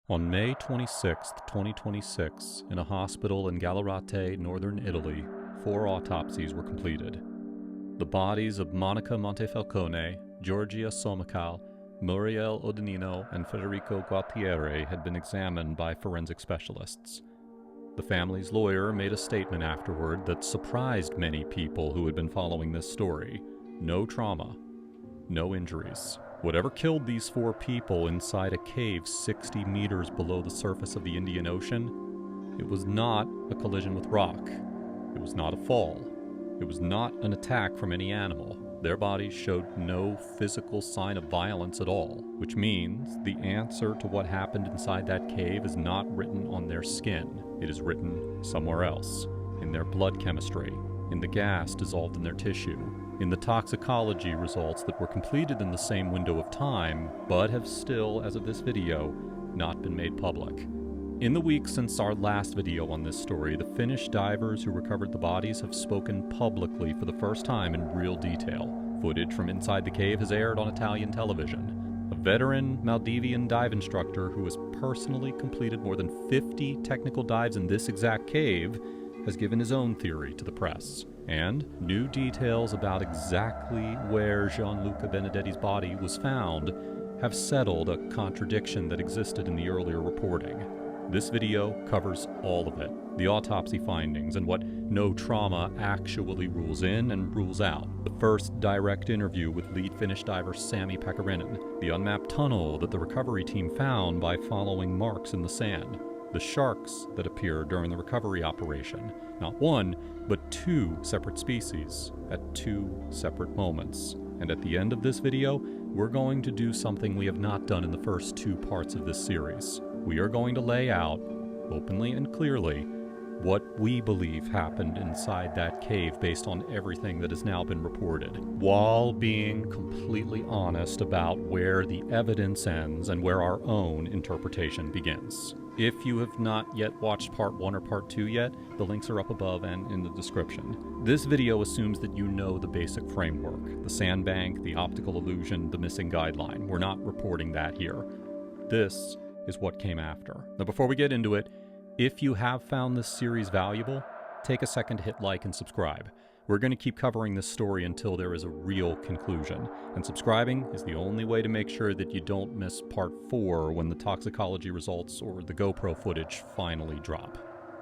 On May 26, 2026, in a hospital in Gallarate, northern Italy, 4 autopsies were completed. The bodies of Monica Montefalcone, Giorgia Somacal, Muriel Odenino, and Federico Gualtieri had been examined by forensic specialists. The family's lawyer made a statement afterward that surprised many people who had been following this story. No trauma, no injuries. Whatever killed these 4 people inside a cave 60 meters below the surface of the Indian Ocean, it was not a collision with rock. It was not a fall. It was not an attack from any animal. Their bodies showed no physical sign of violence at all, which means the answer to what happened inside that cave is not written on their skin. It is written somewhere else, in their blood chemistry, in the gas dissolved in their tissue, in the toxicology results that were completed in the same window of time, but have still, as of this video, not been made public. In the weeks since our last video on this story, the Finnish divers who recovered the bodies have spoken publicly for the first time in real detail. Footage from inside the cave has aired on Italian television. A veteran Maldivian dive instructor who has personally completed more than 50 technical dives in this exact cave has given his own theory to the press. And new details about exactly where Gianluca Benedetti's body was found have settled a contradiction that existed in the earlier reporting. This video covers all of it, the autopsy findings and what no trauma actually rules in and rules out, the first direct interview with lead Finnish diver Sami Paakkarinen, the unmapped tunnel that the recovery team found by following marks in the sand, the sharks that appeared during the recovery operation, not 1, but 2 separate species at 2 separate moments. And at the end of this video, we're going to do something we have not done in the first 2 parts of this series. We are going to lay out, openly and clearly, what we believe happened inside that cave based on everything that has now been reported, while being completely honest about where the evidence ends and where our own interpretation begins. If you have not yet watched part 1 or part 2 yet, the links are up above and in the description. This video assumes that you know the basic framework, the sandbank, the optical illusion, the missing guideline. We're not reporting that here. This is what came after. Now before we get into it, if you have found this series valuable, take a second to hit like and subscribe. We're going to keep covering this story until there is a real conclusion, and subscribing is the only way to make sure that you don't miss part 4 when the toxicology results or the GoPro footage finally drop.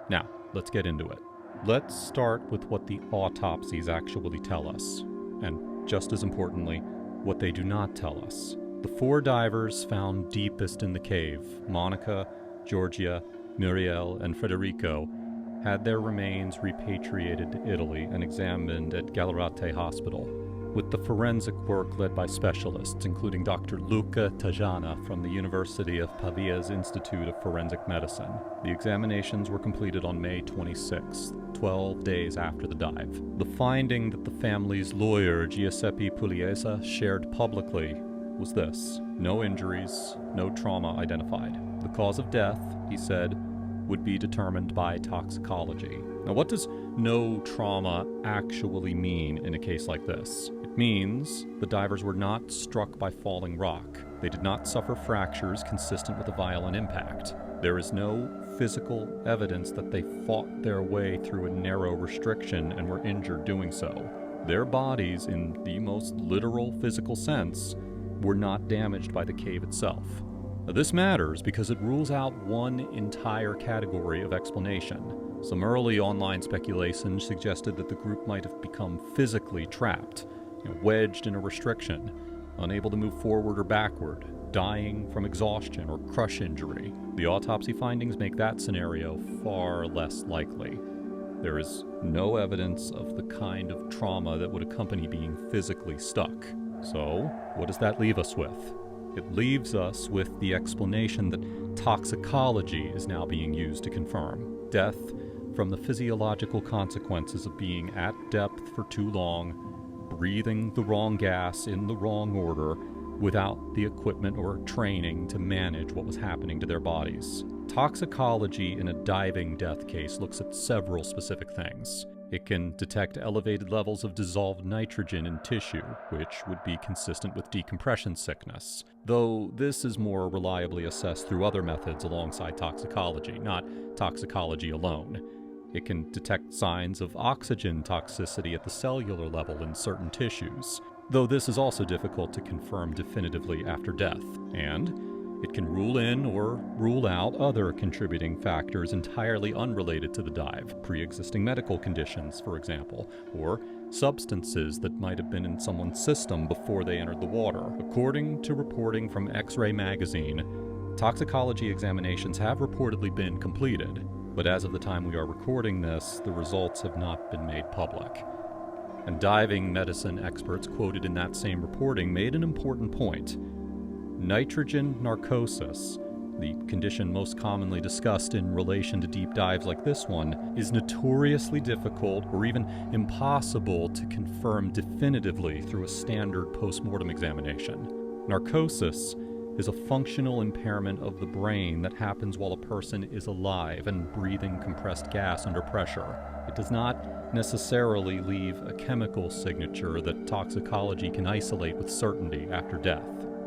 Now, let's get into it. Let's start with what the autopsies actually tell us, and just as importantly, what they do not tell us. The 4 divers found deepest in the cave, Monica, Giorgia, Muriel, and Federico, had their remains repatriated to Italy and examined at Gallarate Hospital, with the forensic work led by specialists, including Dr. Luca Tajana from the University of Pavia's Institute of Forensic Medicine. The examinations were completed on May 26, 12 days after the dive. The finding that the family's lawyer, Giuseppe Pugliese, shared publicly was this: no injuries, no trauma identified. The cause of death, he said, would be determined by toxicology. Now, what does no trauma actually mean in a case like this? It means the divers were not struck by falling rock. They did not suffer fractures consistent with a violent impact. There is no physical evidence that they fought their way through a narrow restriction and were injured doing so. Their bodies, in the most literal physical sense, were not damaged by the cave itself. Now, this matters because it rules out one entire category of explanation. Some early online speculation suggested that the group might have become physically trapped, wedged in a restriction, unable to move forward or backward, dying from exhaustion or crush injury. The autopsy findings make that scenario far less likely. There is no evidence of the kind of trauma that would accompany being physically stuck. So, what does that leave us with? It leaves us with the explanation that toxicology is now being used to confirm death from the physiological consequences of being at depth for too long, breathing the wrong gas in the wrong order, without the equipment or training to manage what was happening to their bodies. Toxicology in a diving death case looks at several specific things. It can detect elevated levels of dissolved nitrogen in tissue, which would be consistent with decompression sickness, though this is more reliably assessed through other methods alongside toxicology, not toxicology alone. It can detect signs of oxygen toxicity at the cellular level in certain tissues, though this is also difficult to confirm definitively after death, and it can rule in or rule out other contributing factors entirely unrelated to the dive, pre-existing medical conditions, for example, or substances that might have been in someone's system before they entered the water. According to reporting from X-Ray magazine, toxicology examinations have reportedly been completed, but as of the time we are recording this, the results have not been made public. And diving medicine experts quoted in that same reporting made an important point. Nitrogen narcosis, the condition most commonly discussed in relation to deep dives like this one, is notoriously difficult or even impossible to confirm definitively through a standard post-mortem examination. Narcosis is a functional impairment of the brain that happens while a person is alive and breathing compressed gas under pressure. It does not necessarily leave a chemical signature that toxicology can isolate with certainty after death.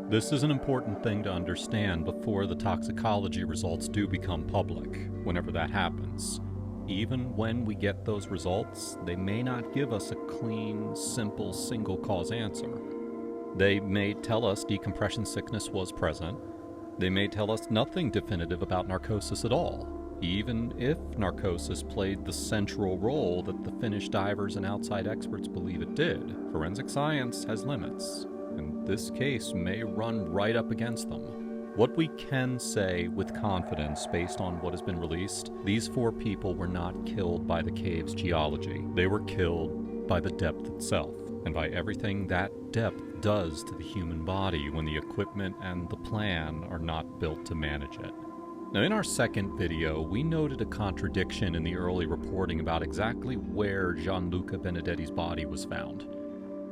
This is an important thing to understand before the toxicology results do become public, whenever that happens. Even when we get those results, they may not give us a clean, simple, single-cause answer. They may tell us decompression sickness was present. They may tell us nothing definitive about narcosis at all, even if narcosis played the central role that the Finnish divers and outside experts believe it did. Forensic science has limits, and this case may run right up against them. What we can say with confidence based on what has been released, these 4 people were not killed by the cave's geology. They were killed by the depth itself, and by everything that depth does to the human body when the equipment and the plan are not built to manage it. Now, in our second video, we noted a contradiction in the early reporting about exactly where Gianluca Benedetti's body was found.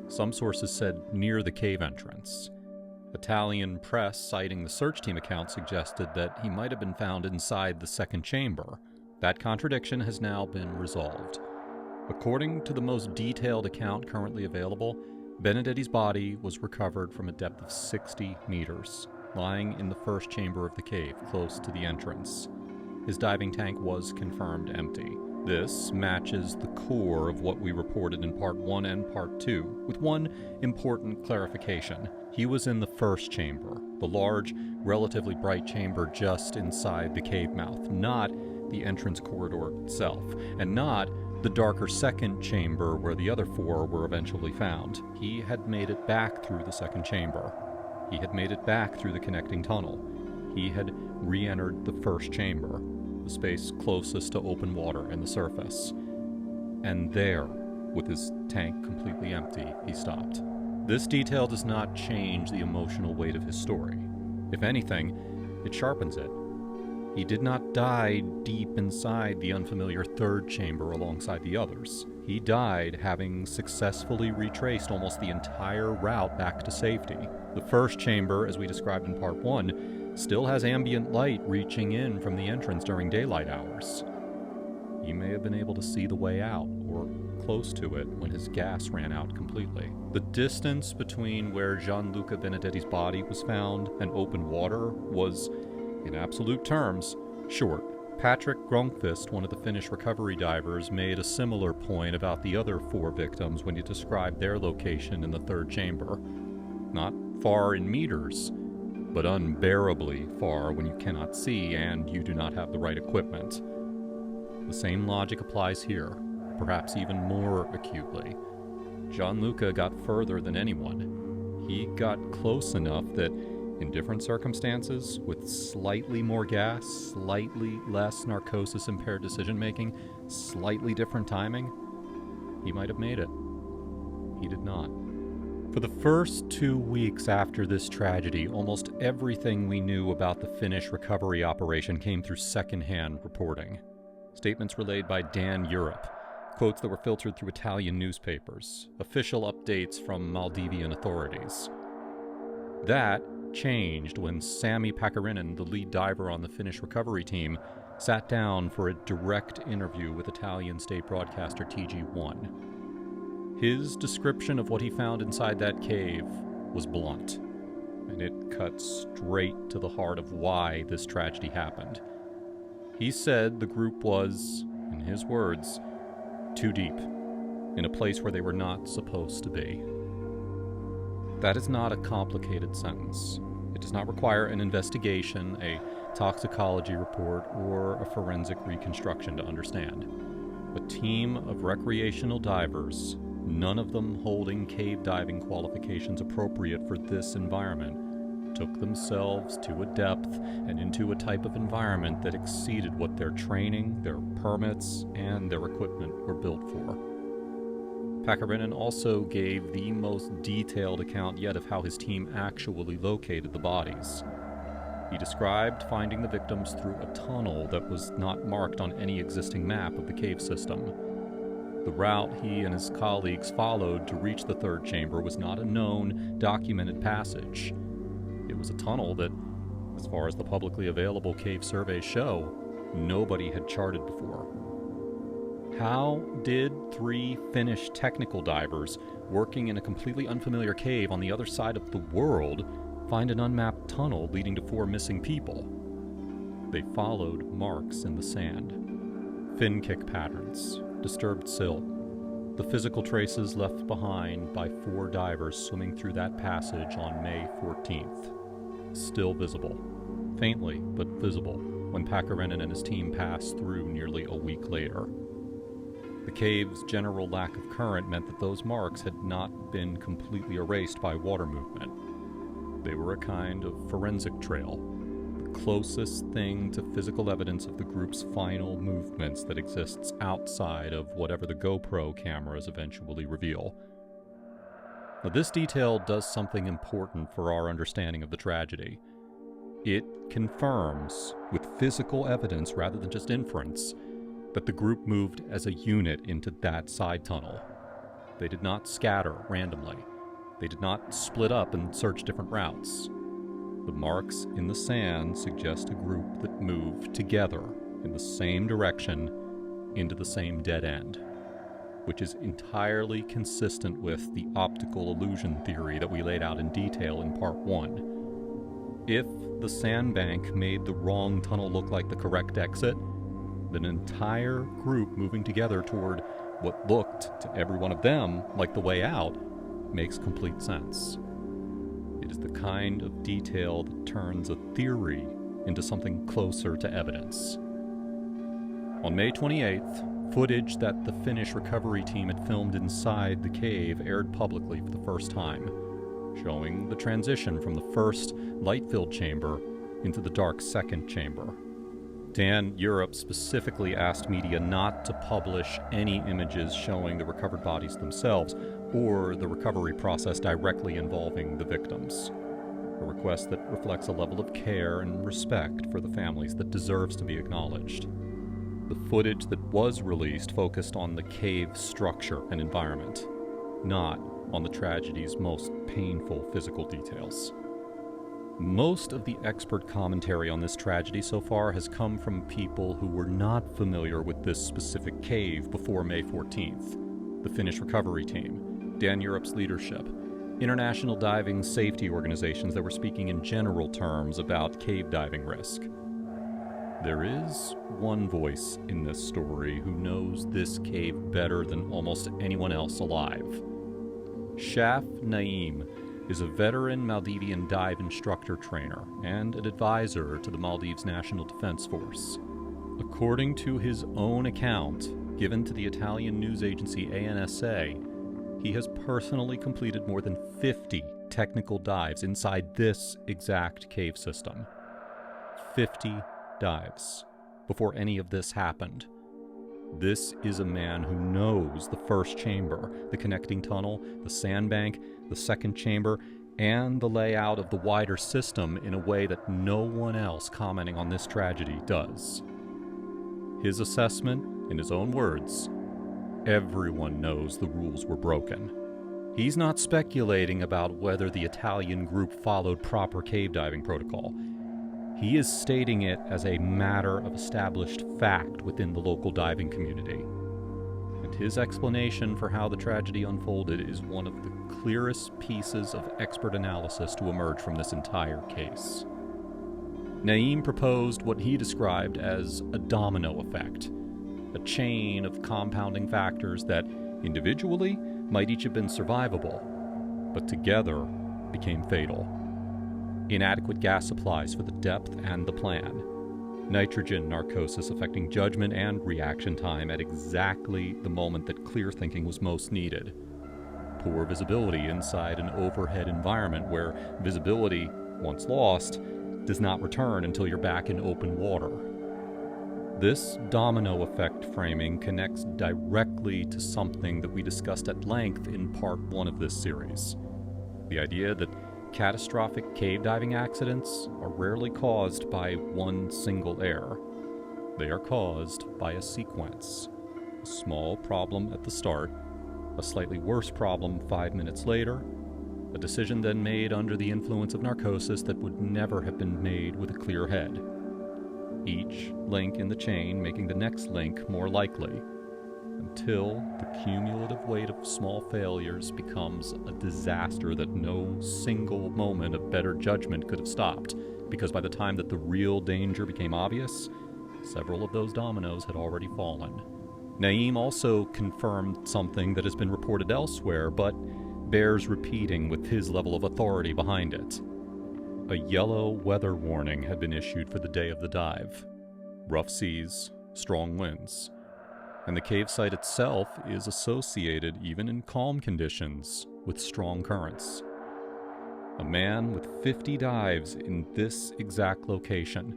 Some sources said near the cave entrance. Italian press citing the search team account suggested that he might have been found inside the second chamber. That contradiction has now been resolved. According to the most detailed account currently available, Benedetti's body was recovered from a depth of 60 meters, lying in the first chamber of the cave, close to the entrance. His diving tank was confirmed empty. This matches the core of what we reported in Part 1 and Part 2, with one important clarification. He was in the first chamber, the large, relatively bright chamber just inside the cave mouth, not the entrance corridor itself, and not the darker second chamber where the other 4 were eventually found. He had made it back through the second chamber. He had made it back through the connecting tunnel. He had re-entered the first chamber, the space closest to open water and the surface. And there, with his tank completely empty, he stopped. This detail does not change the emotional weight of his story. If anything, it sharpens it. He did not die deep inside the unfamiliar third chamber alongside the others. He died having successfully retraced almost the entire route back to safety. The first chamber, as we described in Part 1, still has ambient light reaching in from the entrance during daylight hours. He may have been able to see the way out, or close to it, when his gas ran out completely. The distance between where Gianluca Benedetti's body was found and open water was, in absolute terms, short. Patrick Grönqvist, one of the Finnish recovery divers, made a similar point about the other 4 victims when he described their location in the third chamber. Not far in meters, but unbearably far when you cannot see and you do not have the right equipment. The same logic applies here, perhaps even more acutely. Gianluca got further than anyone. He got close enough that, in different circumstances, with slightly more gas, slightly less narcosis-impaired decision-making, slightly different timing, he might have made it. He did not. For the first 2 weeks after this tragedy, almost everything we knew about the Finnish recovery operation came through second-hand reporting. Statements relayed by Dan Europe, quotes that were filtered through Italian newspapers, official updates from Maldivian authorities. That changed when Sami Paakkarinen, the lead diver on the Finnish recovery team, sat down for a direct interview with Italian state broadcaster TG1. His description of what he found inside that cave was blunt, and it cut straight to the heart of why this tragedy happened. He said the group was, in his words, too deep, in a place where they were not supposed to be. That is not a complicated sentence. It does not require an investigation, a toxicology report, or a forensic reconstruction to understand. A team of recreational divers, none of them holding cave diving qualifications appropriate for this environment, took themselves to a depth and into a type of environment that exceeded what their training, their permits, and their equipment were built for. Paakkarinen also gave the most detailed account yet of how his team actually located the bodies. He described finding the victims through a tunnel that was not marked on any existing map of the cave system. The route he and his colleagues followed to reach the third chamber was not a known, documented passage. It was a tunnel that, as far as the publicly available cave surveys show, nobody had charted before. How did 3 Finnish technical divers working in a completely unfamiliar cave on the other side of the world find an unmapped tunnel leading to 4 missing people? They followed marks in the sand, fin kick patterns, disturbed silt, the physical traces left behind by 4 divers swimming through that passage on May 14th. Still visible, faintly but visible, when Paakkarinen and his team passed through nearly a week later. The cave's general lack of current meant that those marks had not been completely erased by water movement. They were a kind of forensic trail, the closest thing to physical evidence of the group's final movements that exists outside of whatever the GoPro cameras eventually reveal. Now, this detail does something important for our understanding of the tragedy. It confirms, with physical evidence rather than just inference, that the group moved as a unit into that side tunnel. They did not scatter randomly. They did not split up and search different routes. The marks in the sand suggest a group that moved together in the same direction into the same dead end, which is entirely consistent with the optical illusion theory that we laid out in detail in Part 1. If the sandbank made the wrong tunnel look like the correct exit, an entire group moving together toward what looked to every one of them like the way out makes complete sense. It is the kind of detail that turns a theory into something closer to evidence. On May 28th, footage that the Finnish recovery team had filmed inside the cave aired publicly for the first time, showing the transition from the first light-filled chamber into the dark second chamber. Dan Europe specifically asked media not to publish any images showing the recovered bodies themselves or the recovery process directly involving the victims, a request that reflects a level of care and respect for the families that deserves to be acknowledged. The footage that was released focused on the cave structure and environment, not on the tragedy's most painful physical details. Most of the expert commentary on this tragedy so far has come from people who were not familiar with this specific cave before May 14th. The Finnish recovery team, Dan Europe's leadership, international diving safety organizations that were speaking in general terms about cave diving risk. There is one voice in this story who knows this cave better than almost anyone else alive. Shaf Naeem is a veteran Maldivian dive instructor trainer and an advisor to the Maldives National Defense Force. According to his own account, given to the Italian news agency ANSA, he has personally completed more than 50 technical dives inside this exact cave system. 50 dives before any of this happened. This is a man who knows the first chamber, the connecting tunnel, the sandbank, the second chamber, and the layout of the wider system in a way that no one else commenting on this tragedy does. His assessment, in his own words, everyone knows the rules were broken. He's not speculating about whether the Italian group followed proper cave diving protocol. He is stating it as a matter of established fact within the local diving community. And his explanation for how the tragedy unfolded is one of the clearest pieces of expert analysis to emerge from this entire case. Naeem proposed what he described as a domino effect, a chain of compounding factors that, individually, might each have been survivable, but together became fatal. Inadequate gas supplies for the depth and the plan. Nitrogen narcosis affecting judgment and reaction time at exactly the moment that clear thinking was most needed. Poor visibility inside an overhead environment where visibility, once lost, does not return until you're back in open water. This domino effect framing connects directly to something that we discussed at length in part 1 of this series. The idea that catastrophic cave diving accidents are rarely caused by one single error. They are caused by a sequence. A small problem at the start, a slightly worse problem 5 minutes later, a decision then made under the influence of narcosis that would never have been made with a clear head. Each link in the chain making the next link more likely, until the cumulative weight of small failures becomes a disaster that no single moment of better judgment could have stopped, because by the time that the real danger became obvious, several of those dominoes had already fallen. Naeem also confirmed something that has been reported elsewhere, but bears repeating with his level of authority behind it. A yellow weather warning had been issued for the day of the dive. Rough seas, strong winds. And the cave site itself is associated, even in calm conditions, with strong currents. A man with 50 dives in this exact location,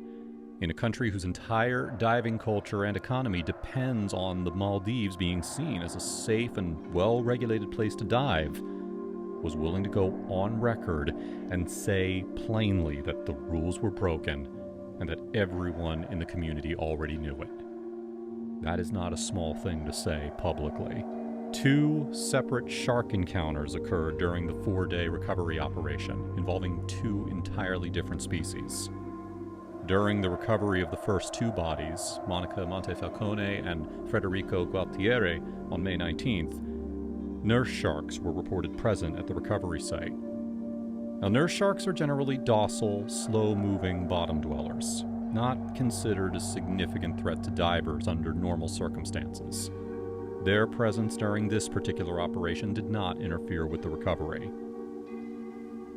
in a country whose entire diving culture and economy depends on the Maldives being seen as a safe and well-regulated place to dive, was willing to go on record and say plainly that the rules were broken and that everyone in the community already knew it. That is not a small thing to say publicly. 2 separate shark encounters occurred during the 4-day recovery operation, involving 2 entirely different species. During the recovery of the first 2 bodies, Monica Montefalcone and Federico Gualtieri, on May 19th, nurse sharks were reported present at the recovery site. Now, nurse sharks are generally docile, slow-moving bottom dwellers, not considered a significant threat to divers under normal circumstances. Their presence during this particular operation did not interfere with the recovery.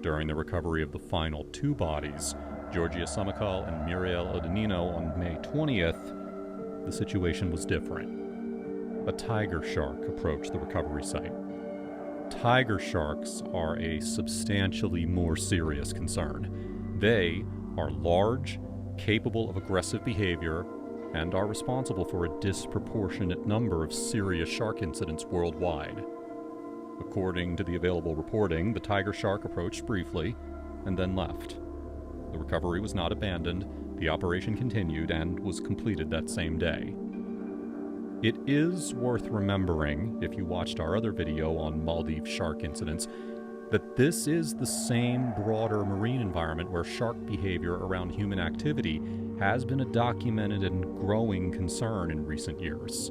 During the recovery of the final 2 bodies, Georgia Samikal and Muriel Odenino, on May 20th, the situation was different. A tiger shark approached the recovery site. Tiger sharks are a substantially more serious concern. They are large, capable of aggressive behavior, and are responsible for a disproportionate number of serious shark incidents worldwide. According to the available reporting, the tiger shark approached briefly and then left. The recovery was not abandoned, the operation continued and was completed that same day. It is worth remembering, if you watched our other video on Maldives shark incidents, that this is the same broader marine environment where shark behavior around human activity has been a documented and growing concern in recent years.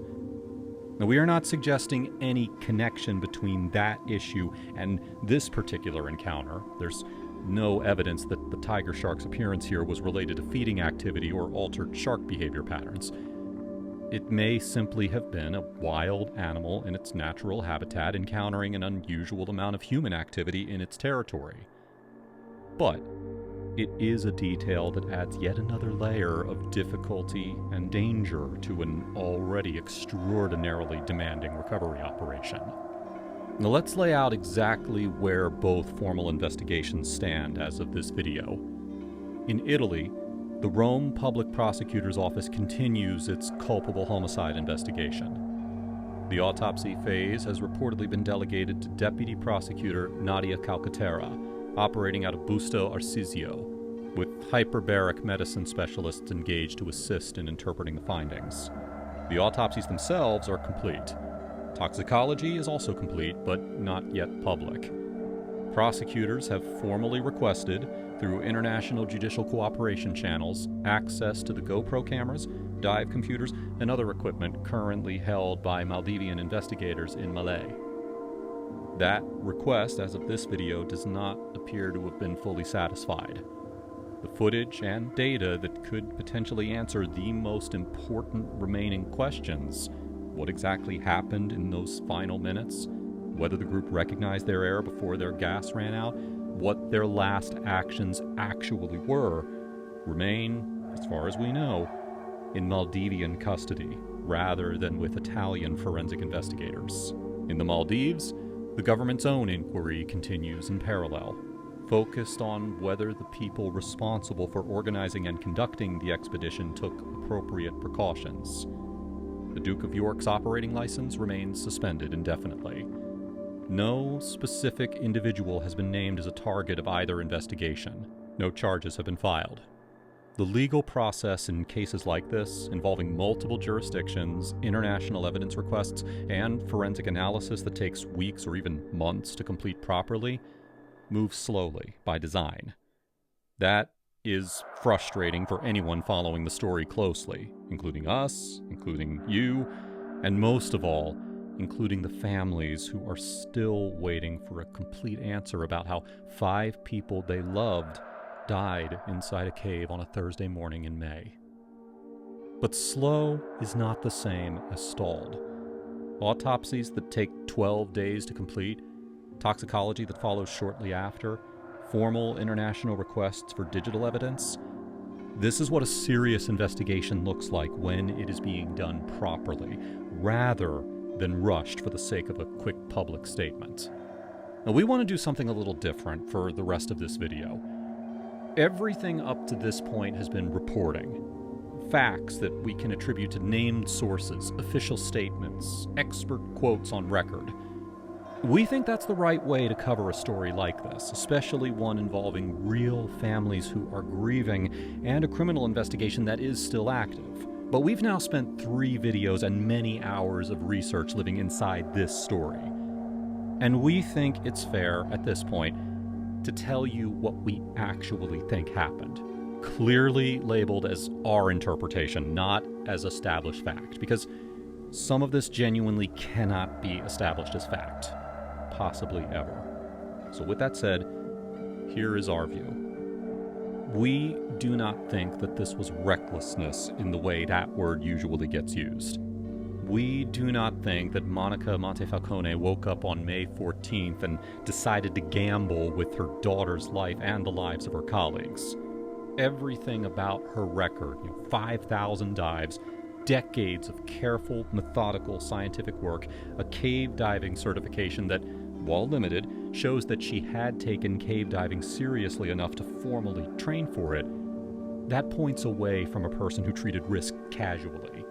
Now, we are not suggesting any connection between that issue and this particular encounter. There's no evidence that the tiger shark's appearance here was related to feeding activity or altered shark behavior patterns. It may simply have been a wild animal in its natural habitat encountering an unusual amount of human activity in its territory. But it is a detail that adds yet another layer of difficulty and danger to an already extraordinarily demanding recovery operation. Now let's lay out exactly where both formal investigations stand as of this video. In Italy, the Rome Public Prosecutor's Office continues its culpable homicide investigation. The autopsy phase has reportedly been delegated to Deputy Prosecutor Nadia Calcaterra, operating out of Busto Arsizio, with hyperbaric medicine specialists engaged to assist in interpreting the findings. The autopsies themselves are complete. Toxicology is also complete, but not yet public. Prosecutors have formally requested, through international judicial cooperation channels, access to the GoPro cameras, dive computers, and other equipment currently held by Maldivian investigators in Malé. That request, as of this video, does not appear to have been fully satisfied. The footage and data that could potentially answer the most important remaining questions, what exactly happened in those final minutes, whether the group recognized their error before their gas ran out, what their last actions actually were, remain, as far as we know, in Maldivian custody, rather than with Italian forensic investigators. In the Maldives, the government's own inquiry continues in parallel, focused on whether the people responsible for organizing and conducting the expedition took appropriate precautions. The Duke of York's operating license remains suspended indefinitely. No specific individual has been named as a target of either investigation. No charges have been filed. The legal process in cases like this, involving multiple jurisdictions, international evidence requests, and forensic analysis that takes weeks or even months to complete properly, moves slowly by design. That is frustrating for anyone following the story closely, including us, including you, and most of all, including the families who are still waiting for a complete answer about how 5 people they loved died inside a cave on a Thursday morning in May. But slow is not the same as stalled. Autopsies that take 12 days to complete, toxicology that follows shortly after, formal international requests for digital evidence. This is what a serious investigation looks like when it is being done properly, rather than rushed for the sake of a quick public statement. Now, we want to do something a little different for the rest of this video. Everything up to this point has been reporting. Facts that we can attribute to named sources, official statements, expert quotes on record. We think that's the right way to cover a story like this, especially one involving real families who are grieving and a criminal investigation that is still active. But we've now spent 3 videos and many hours of research living inside this story. And we think it's fair at this point to tell you what we actually think happened. Clearly labeled as our interpretation, not as established fact, because some of this genuinely cannot be established as fact. Possibly ever. So with that said, here is our view. We do not think that this was recklessness in the way that word usually gets used. We do not think that Monica Montefalcone woke up on May 14th and decided to gamble with her daughter's life and the lives of her colleagues. Everything about her record, 5,000 dives, decades of careful, methodical scientific work, a cave diving certification that, while limited, shows that she had taken cave diving seriously enough to formally train for it, that points away from a person who treated risk casually.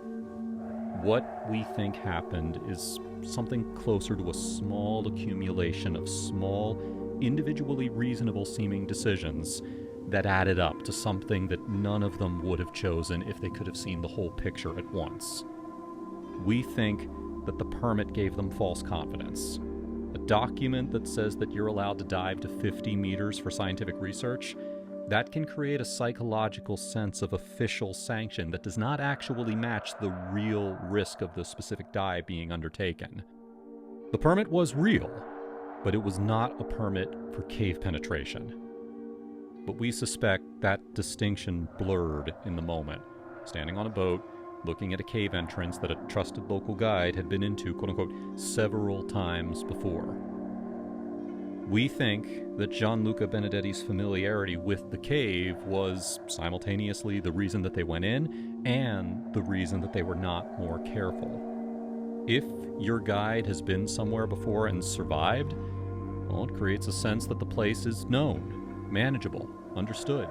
What we think happened is something closer to a small accumulation of small, individually reasonable-seeming decisions that added up to something that none of them would have chosen if they could have seen the whole picture at once. We think that the permit gave them false confidence. A document that says that you're allowed to dive to 50 meters for scientific research, that can create a psychological sense of official sanction that does not actually match the real risk of the specific dive being undertaken. The permit was real, but it was not a permit for cave penetration. But we suspect that distinction blurred in the moment, standing on a boat, looking at a cave entrance that a trusted local guide had been into, quote-unquote, several times before. We think that Gianluca Benedetti's familiarity with the cave was simultaneously the reason that they went in and the reason that they were not more careful. If your guide has been somewhere before and survived, well, it creates a sense that the place is known, manageable, understood.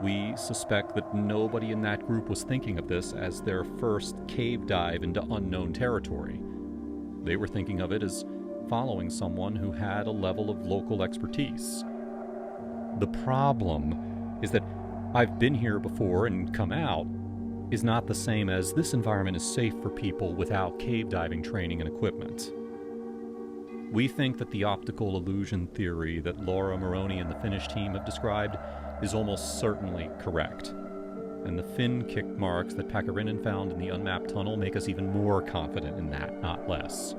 We suspect that nobody in that group was thinking of this as their first cave dive into unknown territory. They were thinking of it as following someone who had a level of local expertise. The problem is that I've been here before and come out, is not the same as this environment is safe for people without cave diving training and equipment. We think that the optical illusion theory that Laura Moroney and the Finnish team have described is almost certainly correct. And the fin kick marks that Paakkarinen found in the Unmapped tunnel make us even more confident in that, not less.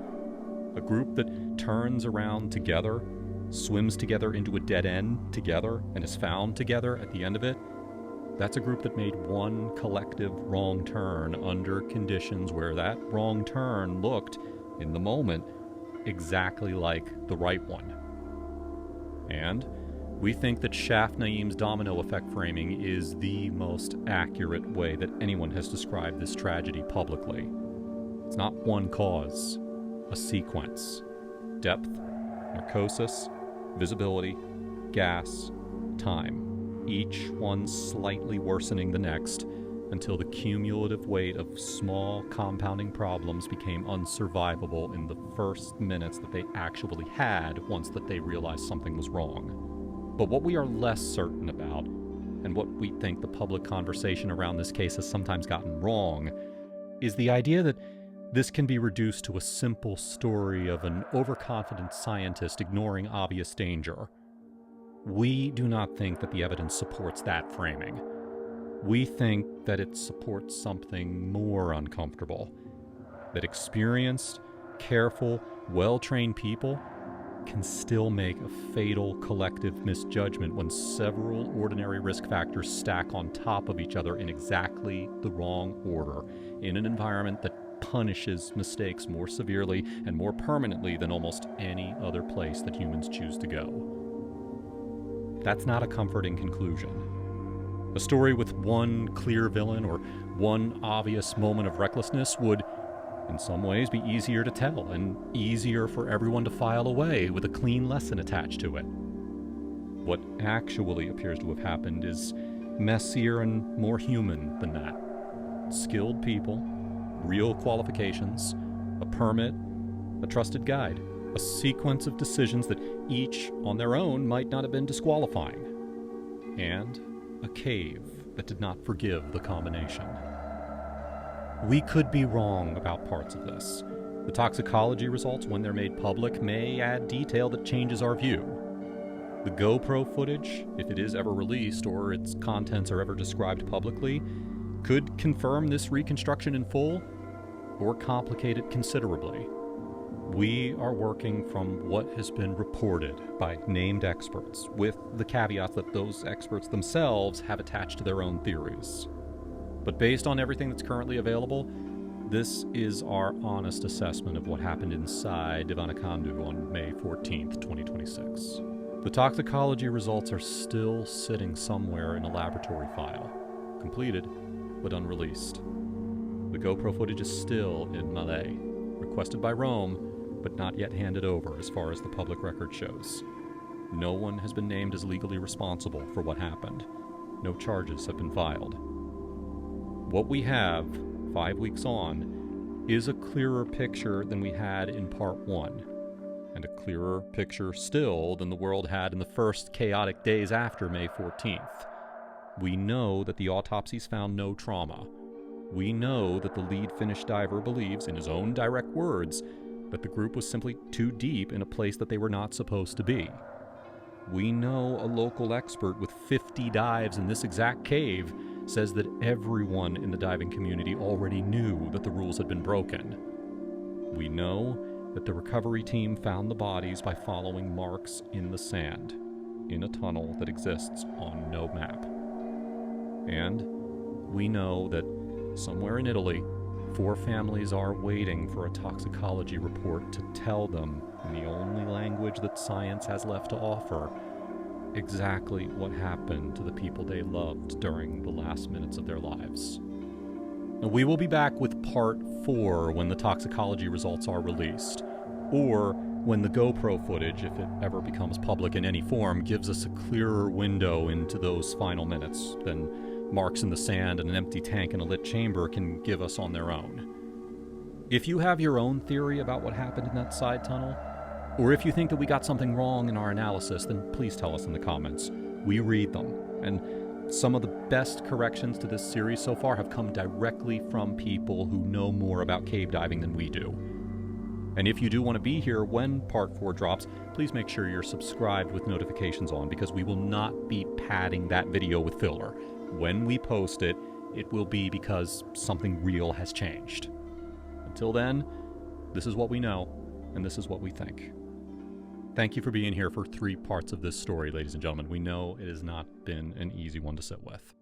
A group that turns around together, swims together into a dead end together, and is found together at the end of it, that's a group that made one collective wrong turn under conditions where that wrong turn looked, in the moment, exactly like the right one. And we think that Shaft Naeem's domino effect framing is the most accurate way that anyone has described this tragedy publicly. It's not one cause, a sequence. Depth, narcosis, visibility, gas, time, each one slightly worsening the next until the cumulative weight of small compounding problems became unsurvivable in the first minutes that they actually had once that they realized something was wrong. But what we are less certain about, and what we think the public conversation around this case has sometimes gotten wrong, is the idea that this can be reduced to a simple story of an overconfident scientist ignoring obvious danger. We do not think that the evidence supports that framing. We think that it supports something more uncomfortable. That experienced, careful, well-trained people can still make a fatal collective misjudgment when several ordinary risk factors stack on top of each other in exactly the wrong order, in an environment that punishes mistakes more severely and more permanently than almost any other place that humans choose to go. That's not a comforting conclusion. A story with one clear villain or one obvious moment of recklessness would, in some ways, be easier to tell and easier for everyone to file away with a clean lesson attached to it. What actually appears to have happened is messier and more human than that. Skilled people, real qualifications, a permit, a trusted guide, a sequence of decisions that each on their own might not have been disqualifying, and a cave that did not forgive the combination. We could be wrong about parts of this. The toxicology results, when they're made public, may add detail that changes our view. The GoPro footage, if it is ever released or its contents are ever described publicly, could confirm this reconstruction in full or complicate it considerably. We are working from what has been reported by named experts, with the caveats that those experts themselves have attached to their own theories. But based on everything that's currently available, this is our honest assessment of what happened inside Divanakandu on May 14th, 2026. The toxicology results are still sitting somewhere in a laboratory file, completed but unreleased. The GoPro footage is still in Malay, requested by Rome, but not yet handed over as far as the public record shows. No one has been named as legally responsible for what happened. No charges have been filed. What we have, 5 weeks on, is a clearer picture than we had in part 1, and a clearer picture still than the world had in the first chaotic days after May 14th. We know that the autopsies found no trauma. We know that the lead Finnish diver believes, in his own direct words, that the group was simply too deep in a place that they were not supposed to be. We know a local expert with 50 dives in this exact cave says that everyone in the diving community already knew that the rules had been broken. We know that the recovery team found the bodies by following marks in the sand, in a tunnel that exists on no map. And we know that somewhere in Italy, 4 families are waiting for a toxicology report to tell them, in the only language that science has left to offer, exactly what happened to the people they loved during the last minutes of their lives. Now, we will be back with part 4 when the toxicology results are released, or when the GoPro footage, if it ever becomes public in any form, gives us a clearer window into those final minutes than marks in the sand and an empty tank in a lit chamber can give us on their own. If you have your own theory about what happened in that side tunnel, or if you think that we got something wrong in our analysis, then please tell us in the comments. We read them, and Some of the best corrections to this series so far have come directly from people who know more about cave diving than we do. And if you do want to be here when Part 4 drops, please make sure you're subscribed with notifications on, because we will not be padding that video with filler. When we post it, it will be because something real has changed. Until then, this is what we know, and this is what we think. Thank you for being here for 3 parts of this story, ladies and gentlemen. We know it has not been an easy one to sit with.